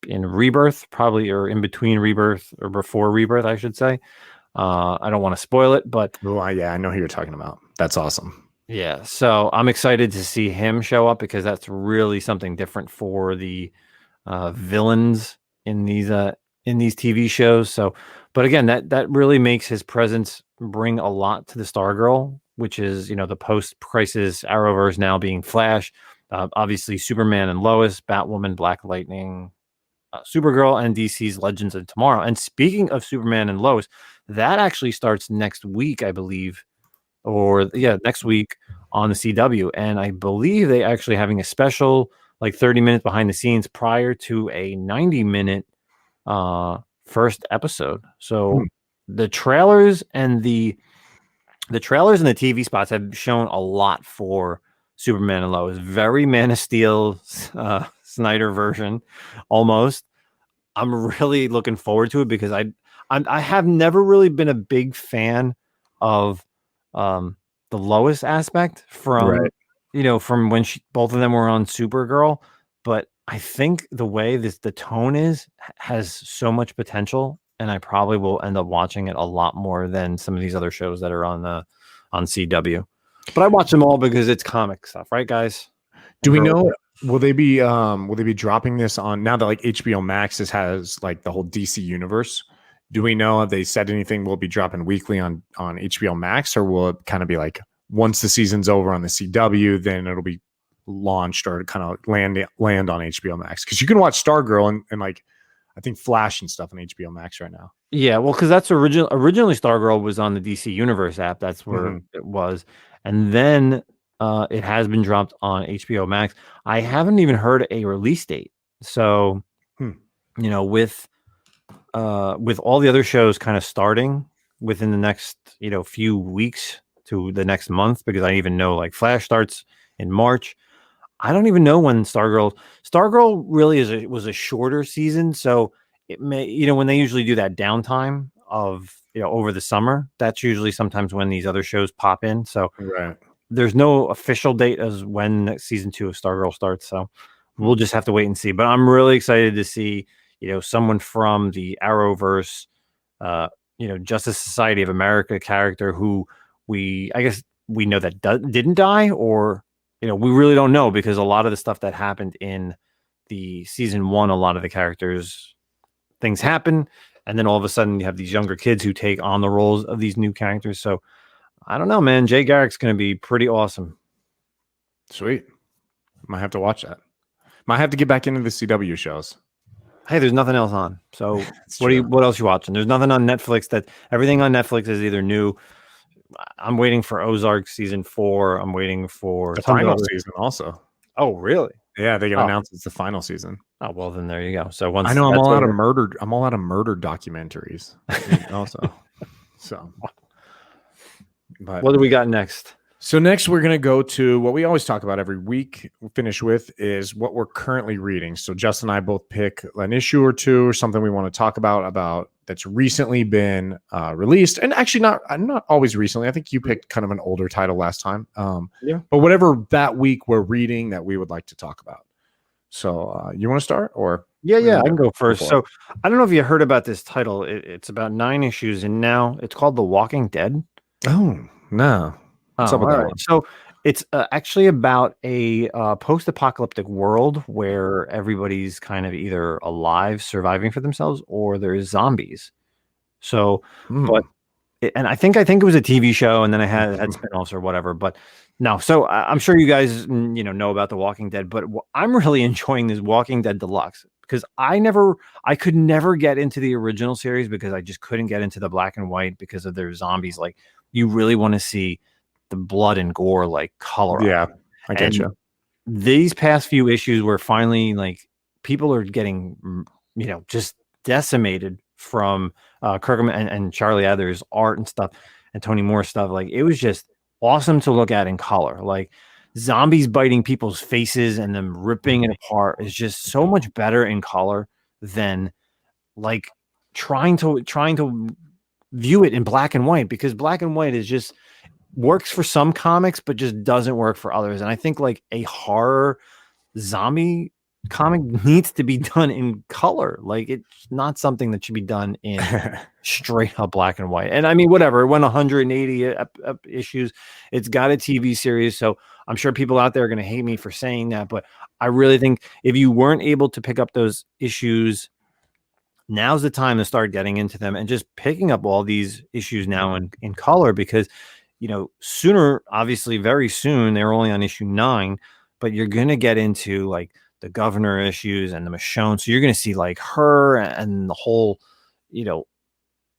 in Rebirth, probably, or in between Rebirth or before Rebirth, I should say. I don't want to spoil it, but I know who you're talking about. That's awesome. yeah, so I'm excited to see him show up because that's really something different for the villains in these TV shows. So, but again, that really makes his presence bring a lot to the Stargirl, which is, you know, the post-crisis Arrowverse now being Flash, obviously Superman and Lois, Batwoman, Black Lightning, Supergirl, and DC's Legends of Tomorrow. And speaking of Superman and Lois, that actually starts next week, I believe, next week on the CW. And I believe they actually having a special, like 30 minutes behind the scenes prior to a 90-minute first episode. So the trailers and the TV spots have shown a lot for Superman and Lois. Very Man of Steel Snyder version almost. I'm really looking forward to it because I have never really been a big fan of the Lois aspect from from when both of them were on Supergirl, but I think the way the tone has so much potential, and I probably will end up watching it a lot more than some of these other shows that are on CW. But I watch them all because it's comic stuff, right, guys? Do we know? Will they be dropping this on now that like HBO Max has like the whole DC universe? Do we know if they said anything? Will it be dropping weekly on HBO Max, or will it kind of be like once the season's over on the CW, then it'll be launched or kind of land on HBO Max? Because you can watch Stargirl and like I think Flash and stuff on HBO Max right now. Yeah, well, because that's originally Stargirl was on the DC Universe app. That's where it was, and then it has been dropped on HBO Max. I haven't even heard a release date. So, you know, with all the other shows kind of starting within the next, few weeks to the next month, because I even know like Flash starts in March. I don't even know when Stargirl really was a shorter season. So it may, when they usually do that downtime of, over the summer, that's usually sometimes when these other shows pop in. So there's no official date as when season 2 of Stargirl starts. So we'll just have to wait and see. But I'm really excited to see, someone from the Arrowverse, Justice Society of America character who I guess we know that didn't die, or, we really don't know, because a lot of the stuff that happened in the season 1, a lot of the characters, things happen. And then all of a sudden you have these younger kids who take on the roles of these new characters. So I don't know, man. Jay Garrick's going to be pretty awesome. Sweet. Might have to watch that. Might have to get back into the CW shows. Hey, there's nothing else on. So what else you watching? There's nothing on Netflix. Everything on Netflix is either new. I'm waiting for Ozark season 4. I'm waiting for the final season also. Oh, really? Yeah, they can announce it's the final season. Oh, well, then there you go. So once I know I'm all out of murder documentaries also. So, but what do we got next? So next we're going to go to what we always talk about every week. We'll finish with is what we're currently reading. So Justin and I both pick an issue or two or something we want to talk about that's recently been released. And actually not always recently. I think you picked kind of an older title last time. But whatever that week we're reading that we would like to talk about. So you want to start or? Yeah, I can go first. So I don't know if you heard about this title. It's about 9 issues and now it's called The Walking Dead. Oh, no. What's up with that one? So it's actually about a post-apocalyptic world where everybody's kind of either alive, surviving for themselves, or there's zombies. So, and I think it was a TV show, and then I had spinoffs or whatever. But no, so I'm sure you guys know about The Walking Dead. But I'm really enjoying this Walking Dead Deluxe because I could never get into the original series because I just couldn't get into the black and white because of their zombies. Like you really want to see the blood and gore, like color. Yeah, I get you. These past few issues where finally like people are getting, just decimated from Kirkman and Charlie Adler's art and stuff and Tony Moore's stuff. Like it was just awesome to look at in color. Like zombies biting people's faces and them ripping it apart is just so much better in color than like trying to view it in black and white, because black and white is just works for some comics but just doesn't work for others. And I think like a horror zombie comic needs to be done in color. Like, it's not something that should be done in straight up black and white. And I mean, whatever, it went 180 issues. It's got a TV series, so I'm sure people out there are going to hate me for saying that, but I really think if you weren't able to pick up those issues, now's the time to start getting into them and just picking up all these issues now in color, because sooner, obviously very soon, they're only on issue 9, but you're going to get into like the governor issues and the Michonne. So you're going to see like her and the whole,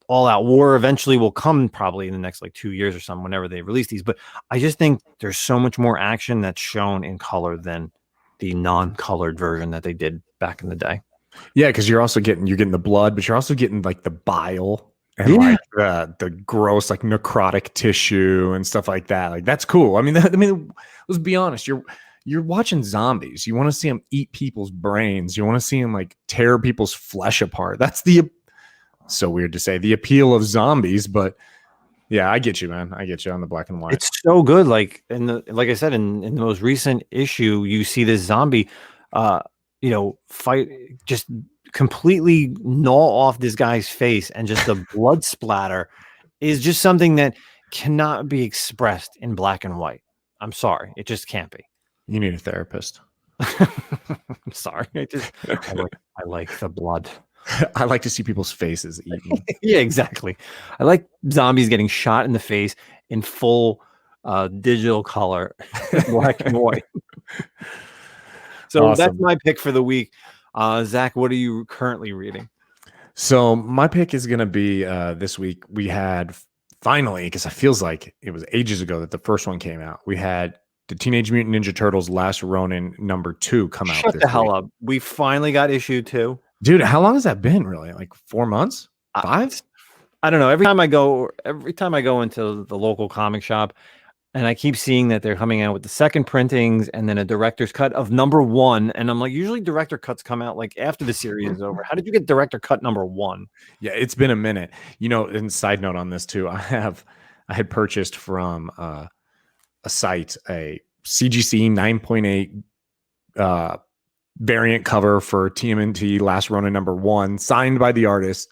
all out war eventually will come probably in the next like 2 years or something, whenever they release these. But I just think there's so much more action that's shown in color than the non-colored version that they did back in the day. Yeah, because you're getting the blood, but you're also getting like the bile and like the gross like necrotic tissue and stuff like that. Like, that's cool. I mean, let's be honest. You're watching zombies. You want to see them eat people's brains. You want to see them like tear people's flesh apart. That's so weird to say, the appeal of zombies, but yeah, I get you, man. I get you on the black and white. It's so good. Like like I said, in the most recent issue, you see this zombie, fight, just completely gnaw off this guy's face, and just the blood splatter is just something that cannot be expressed in black and white. I'm sorry, it just can't be. You need a therapist. I'm sorry. I like the blood. I like to see people's faces eaten. Yeah, exactly. I like zombies getting shot in the face in full digital color, black and white. So awesome. That's my pick for the week. Zach, what are you currently reading? So my pick is going to be this week. We had finally, because it feels like it was ages ago that the first one came out. We had the Teenage Mutant Ninja Turtles Last Ronin #2 come out. Shut the hell up. We finally got issue 2. Dude, how long has that been, really? Like 4 months? 5? I don't know. Every time I go into the local comic shop, and I keep seeing that they're coming out with the second printings and then a director's cut of #1. And I'm like, usually director cuts come out like after the series is over. How did you get director cut #1? Yeah, it's been a minute. And side note on this too, I had purchased from a site a CGC 9.8 variant cover for TMNT Last Ronin #1, signed by the artist.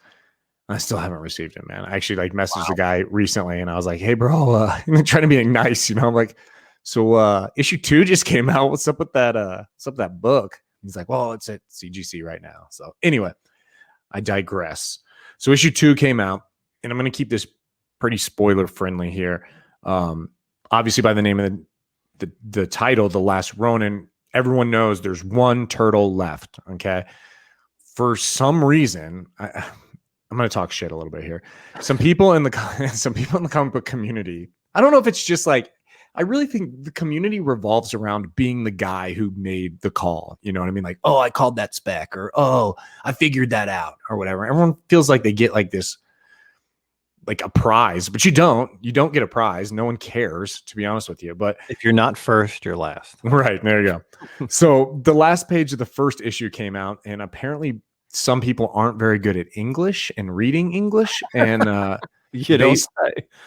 I still haven't received it, man. I actually like messaged the guy recently, and I was like, "Hey, bro, I'm trying to be nice, I'm like, so issue 2 just came out. What's up with that? What's up with that book?" He's like, "Well, it's at CGC right now." So anyway, I digress. So issue 2 came out, and I'm going to keep this pretty spoiler friendly here. Obviously, by the name of the title, The Last Ronin, everyone knows there's one turtle left. Okay, for some reason, I'm going to talk shit a little bit here. Some people in the comic book community, I don't know if it's just like, I really think the community revolves around being the guy who made the call. You know what I mean? Like, oh, I called that Spec, or oh, I figured that out, or whatever. Everyone feels like they get like this, like a prize, but you don't get a prize. No one cares, to be honest with you. But if you're not first, you're last. Right. There you go. So the last page of the first issue came out, and apparently some people aren't very good at English and reading English, and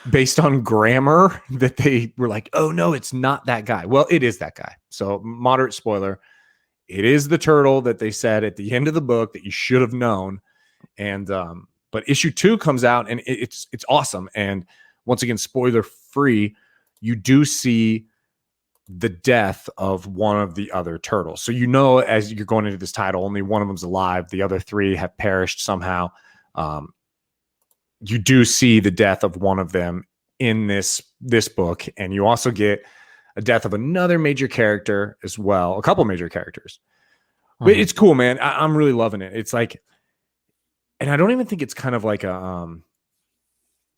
based on grammar, that they were like, oh no, it's not that guy. Well, it is that guy. So moderate spoiler. It is the turtle that they said at the end of the book that you should have known. And but issue 2 comes out, and it's awesome. And once again, spoiler free, you do see the death of one of the other turtles. So as you're going into this title, only one of them's alive. The other 3 have perished somehow. You do see the death of one of them in this book, and you also get a death of another major character as well, a couple major characters. But it's cool, man. I'm really loving it. It's like, and I don't even think it's kind of like a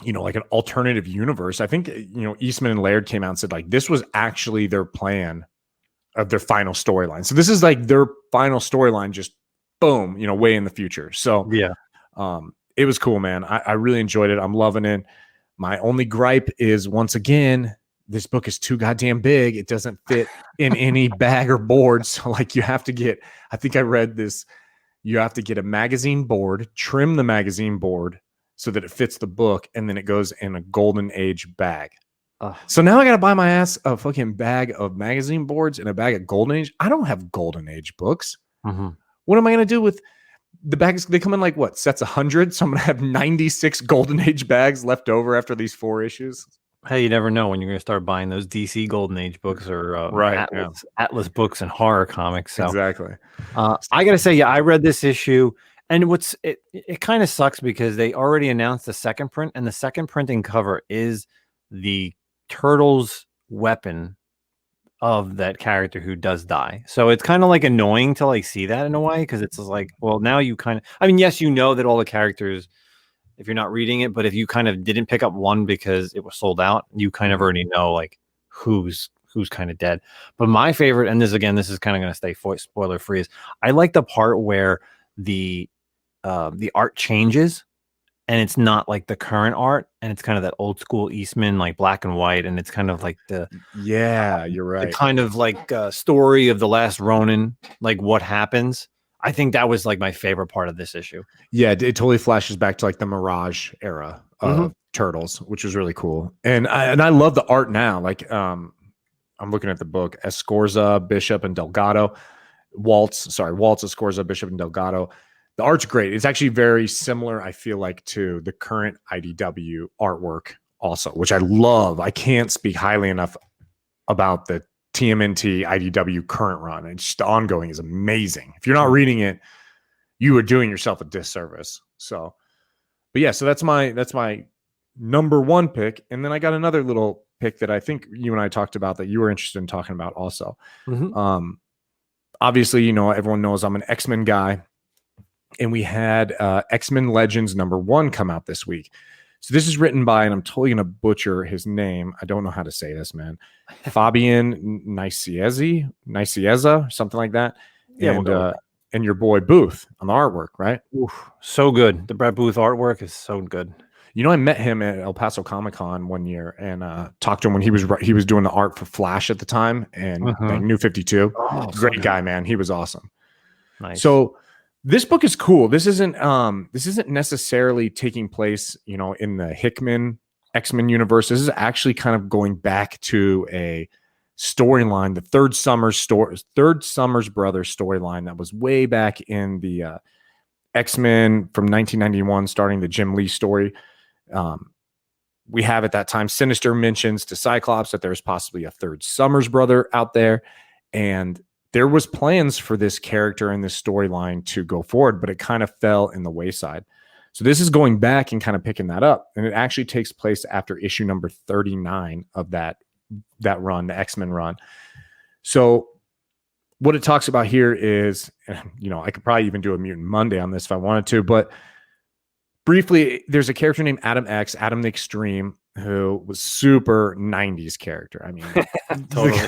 like an alternative universe. I think, Eastman and Laird came out and said like this was actually their plan of their final storyline. So this is like their final storyline, just boom, way in the future. So yeah, it was cool, man. I really enjoyed it. I'm loving it. My only gripe is, once again, this book is too goddamn big. It doesn't fit in any bag or board. So like you have to get, I think I read this, you have to get a magazine board, trim the magazine board so that it fits the book, and then it goes in a Golden Age bag. So now I got to buy my ass a fucking bag of magazine boards and a bag of Golden Age. I don't have Golden Age books. What am I going to do with the bags? They come in like what, sets 100? So I'm going to have 96 Golden Age bags left over after these 4 issues. Hey, you never know when you're going to start buying those DC Golden Age books or Right, Atlas books and horror comics. So exactly. I got to say, yeah, I read this issue, and it kind of sucks because they already announced the second print, and the second printing cover is the Turtles weapon of that character who does die. So it's kind of like annoying to like see that in a way, because it's like, well, now you kind of, I mean, yes, you know that all the characters, if you're not reading it, but if you kind of didn't pick up one because it was sold out, you kind of already know like who's kind of dead. But my favorite, and this is kind of going to stay spoiler free, is I like the part where the art changes, and it's not like the current art, and it's kind of that old school Eastman, like black and white, and it's kind of like you're right, the kind of like story of the Last Ronin, like what happens. I think that was like my favorite part of this issue. Yeah, it totally flashes back to like the Mirage era of Turtles, which was really cool. And I love the art now. Like I'm looking at the book, Escorza, Bishop, and Delgado. Waltz, Escorza, Bishop, and Delgado. The art's great. It's actually very similar, I feel like, to the current IDW artwork also, which I love. I can't speak highly enough about the TMNT IDW current run. It's just, the ongoing is amazing. If you're not reading it, you are doing yourself a disservice. So, but yeah, so that's my number 1 pick. And then I got another little pick that I think you and I talked about that you were interested in talking about also. Obviously, you know, everyone knows I'm an X-Men guy. And we had X-Men Legends #1 come out this week. So this is written by, and I'm totally going to butcher his name. I don't know how to say this, man. Fabian Nicieza, something like that. Yeah, and your boy Booth on the artwork, right? Oof, so good. The Brett Booth artwork is so good. You know, I met him at El Paso Comic-Con one year and talked to him when he was doing the art for Flash at the time and like New 52. Great guy, man. He was awesome. Nice. So this book is cool. This isn't necessarily taking place, you know, in the Hickman X-Men universe. This is actually kind of going back to a storyline, the Third Summers Brothers storyline that was way back in the X-Men from 1991, starting the Jim Lee story. We have at that time Sinister mentions to Cyclops that there's possibly a third Summers brother out there, and there was plans for this character and this storyline to go forward, but it kind of fell in the wayside. So this is going back and kind of picking that up, and it actually takes place after issue number 39 of that run, the X-Men run. So what it talks about here is, you know, I could probably even do a Mutant Monday on this if I wanted to, but briefly, there's a character named Adam X, Adam the Extreme, who was super 90s character. I mean, totally.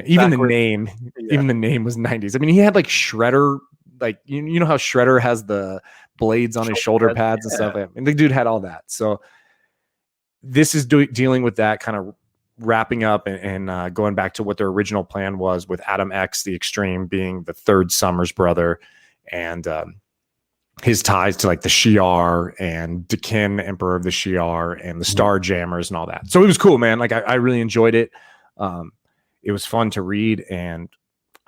even the name was 90s. I mean, he had like Shredder, like you know how Shredder has the blades on his shoulder pads and stuff. And the dude had all that. So this is dealing with that, kind of wrapping up and going back to what their original plan was, with Adam X, the Extreme, being the third Summers brother, and his ties to like the Shi'ar and Dakin, Emperor of the Shi'ar, and the Starjammers and all that. So it was cool, man. Like I really enjoyed it. It was fun to read, and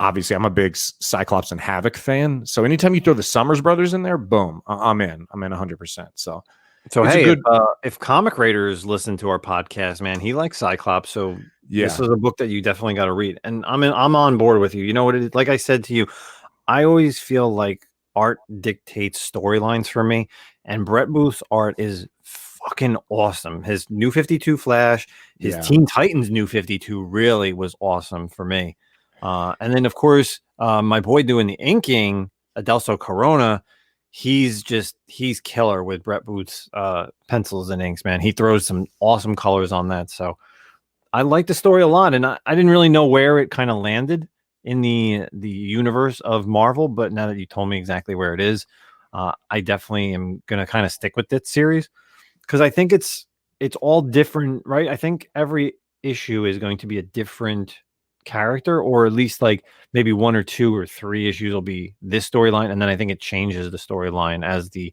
obviously I'm a big Cyclops and Havoc fan. So anytime you throw the Summers brothers in there, boom, I'm in 100%. So hey, if Comic Raiders listen to our podcast, man, he likes Cyclops. So this is a book that you definitely got to read. And I'm on board with you. You know what it is? Like I said to you, I always feel like art dictates storylines for me, and Brett Booth's art is fucking awesome. His New 52 Flash, his Teen Titans New 52 really was awesome for me. And then of course, my boy doing the inking, Adelso Corona, he's killer with Brett Booth's pencils and inks, man. He throws some awesome colors on that. So I like the story a lot, and I didn't really know where it kind of landed in the universe of Marvel, but now that you told me exactly where it is, I definitely am gonna kind of stick with this series, because I think it's all different, right? I think every issue is going to be a different character, or at least like maybe 1 or 2 or 3 issues will be this storyline, and then I think it changes the storyline as the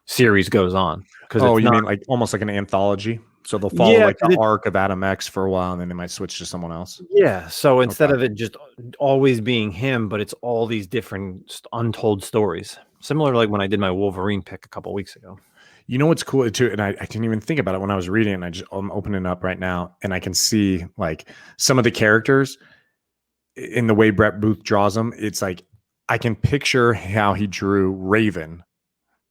series goes on. Because you mean like almost like an anthology? So they'll follow Yeah, like the arc of Adam X for a while, and then they might switch to someone else. Yeah. So instead of it just always being him, but it's all these different untold stories. Similar to like when I did my Wolverine pick a couple weeks ago. You know what's cool too, and I didn't even think about it when I was reading it. I'm opening it up right now, and I can see like some of the characters in the way Brett Booth draws them. It's like I can picture how he drew Raven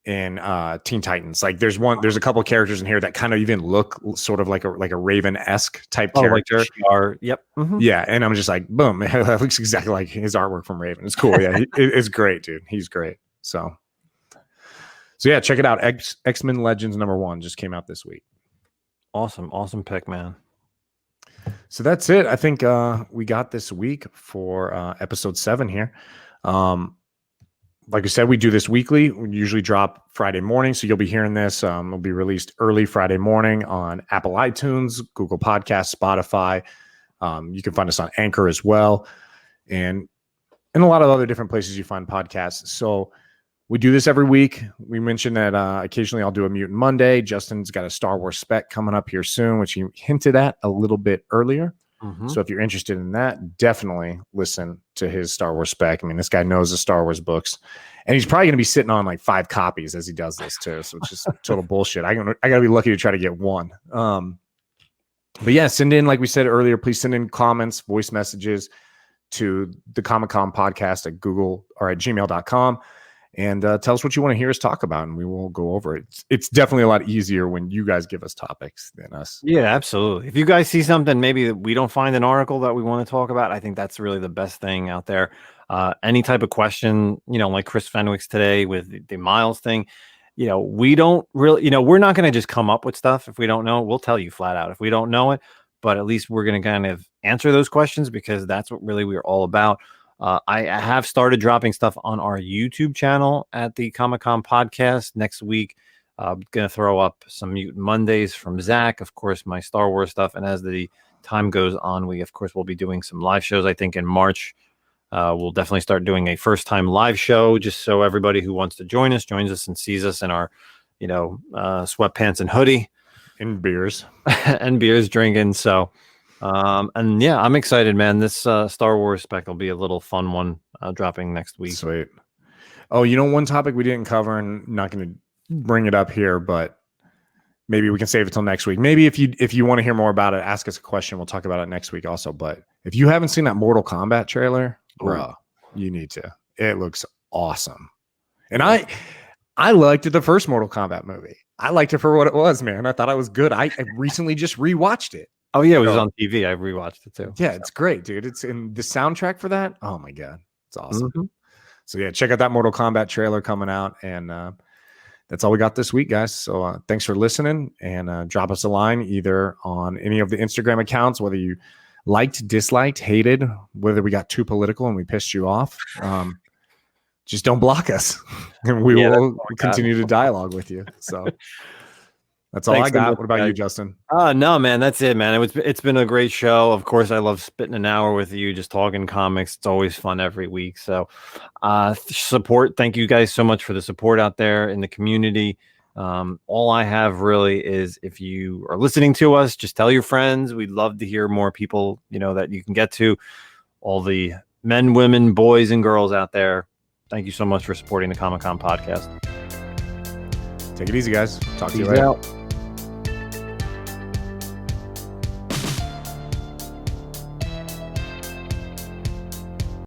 in Teen Titans. Like there's a couple of characters in here that kind of even look sort of like a Raven-esque type character. Like yep. Mm-hmm. Yeah, and I'm just like, boom, that looks exactly like his artwork from Raven. It's cool. Yeah, it's great, dude. He's great. So yeah, check it out. X-Men Legends #1 just came out this week. Awesome pick, man. So that's it. I think we got this week for episode 7 here. Like I said, we do this weekly. We usually drop Friday morning, so you'll be hearing this. It'll be released early Friday morning on Apple iTunes, Google Podcasts, Spotify. You can find us on Anchor as well, and a lot of other different places you find podcasts. So we do this every week. We mentioned that occasionally I'll do a Mutant Monday. Justin's got a Star Wars spec coming up here soon, which he hinted at a little bit earlier. Mm-hmm. So if you're interested in that, definitely listen to his Star Wars spec. I mean, this guy knows the Star Wars books, and he's probably going to be sitting on like 5 copies as he does this too. So it's just total bullshit. I got to be lucky to try to get one. But yeah, send in, like we said earlier, please send in comments, voice messages to the Comic-Con podcast at Google or at gmail.com. And tell us what you want to hear us talk about, and we will go over it. It's definitely a lot easier when you guys give us topics than us. Yeah, absolutely. If you guys see something, maybe we don't find an article that we want to talk about, I think that's really the best thing out there. Any type of question, like Chris Fenwick's today with the Miles thing, we don't really, we're not going to just come up with stuff if we don't know. We'll tell you flat out if we don't know it, but at least we're going to kind of answer those questions because that's what really we're all about. I have started dropping stuff on our YouTube channel at the Comic-Con podcast next week. I'm going to throw up some Mutant Mondays from Zach, of course, my Star Wars stuff. And as the time goes on, we, of course, will be doing some live shows. I think in March, we'll definitely start doing a first-time live show just so everybody who wants to joins us and sees us in our, sweatpants and hoodie. And beers. And beers drinking. So... and yeah, I'm excited, man. This Star Wars spec will be a little fun one dropping next week. Sweet. Oh, one topic we didn't cover, and I'm not going to bring it up here, but maybe we can save it till next week. Maybe if you want to hear more about it, ask us a question. We'll talk about it next week also. But if you haven't seen that Mortal Kombat trailer, bro, you need to. It looks awesome. And I liked it, the first Mortal Kombat movie. I liked it for what it was, man. I thought it was good. I recently just rewatched it. Oh yeah, it was on TV. I rewatched it too. Yeah, it's great, dude. It's in the soundtrack for that. Oh my god, it's awesome. Mm-hmm. So yeah, check out that Mortal Kombat trailer coming out, and that's all we got this week, guys. So thanks for listening, and drop us a line either on any of the Instagram accounts, whether you liked, disliked, hated, whether we got too political and we pissed you off. Just don't block us, and we will continue to dialogue with you. So. That's all I got. What about you, Justin? No, man, that's it, man. It's been a great show. Of course, I love spitting an hour with you, just talking comics. It's always fun every week. So support. Thank you guys so much for the support out there in the community. All I have really is if you are listening to us, just tell your friends. We'd love to hear more people, that you can get to. All the men, women, boys, and girls out there. Thank you so much for supporting the Comic-Con podcast. Take it easy, guys. Talk to you later. Out.